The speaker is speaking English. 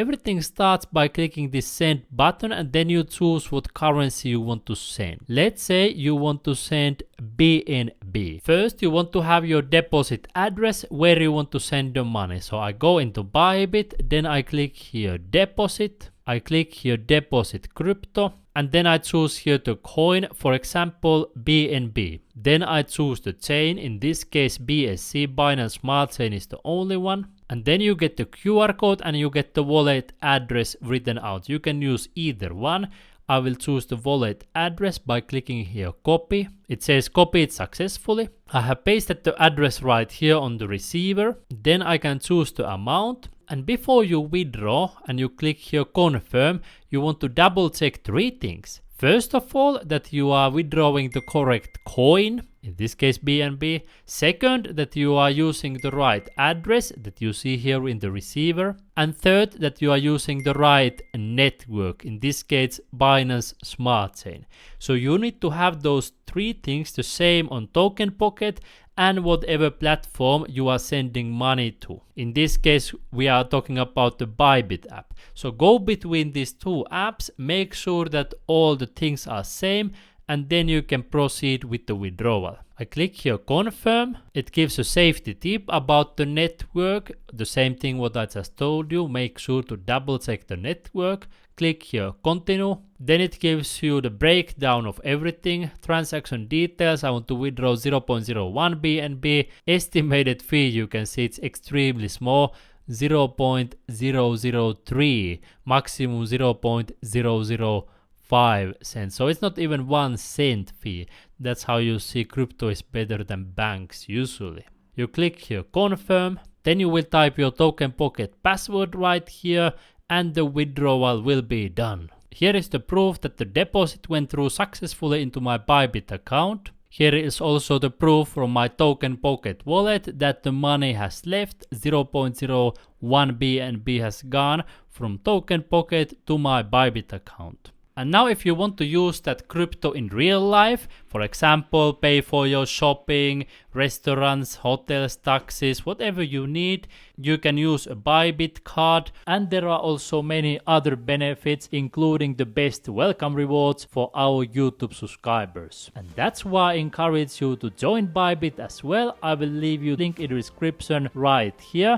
Everything starts by clicking this send button and then you choose what currency you want to send. Let's say you want to send BNB. First you want to have your deposit address where you want to send the money. So I go into BYBIT, then I click here deposit. I click here deposit crypto and then I choose here the coin, for example BNB. Then I choose the chain, in this case BSC, Binance Smart Chain is the only one. And then you get the QR code and you get the wallet address written out. You can use either one. I will choose the wallet address by clicking here copy. It says copied successfully. I have pasted the address right here on the receiver. Then I can choose the amount. And before you withdraw and you click here confirm, you want to double check 3 things. First of all, that you are withdrawing the correct coin, in this case BNB. Second, that you are using the right address that you see here in the receiver. And third, that you are using the right network, in this case Binance Smart Chain. So you need to have those 3 things the same on TokenPocket and whatever platform you are sending money to. In this case, we are talking about the BYBIT app. So go between these 2 apps, make sure that all the things are same, and then you can proceed with the withdrawal. I click here confirm. It gives a safety tip about the network. The same thing what I just told you. Make sure to double check the network. Click here continue. Then it gives you the breakdown of everything. Transaction details. I want to withdraw 0.01 BNB. Estimated fee, you can see it's extremely small. 0.003. Maximum 0.005 cents. So it's not even 1 cent fee. That's how you see crypto is better than banks usually. You click here confirm. Then you will type your TokenPocket password right here and the withdrawal will be done. Here is the proof that the deposit went through successfully into my BYBIT account. Here is also the proof from my TokenPocket wallet that the money has left. 0.01 BNB has gone from TokenPocket to my BYBIT account. And now if you want to use that crypto in real life, for example, pay for your shopping, restaurants, hotels, taxis, whatever you need, you can use a BYBIT card. And there are also many other benefits, including the best welcome rewards for our YouTube subscribers. And that's why I encourage you to join BYBIT as well. I will leave you a link in the description right here.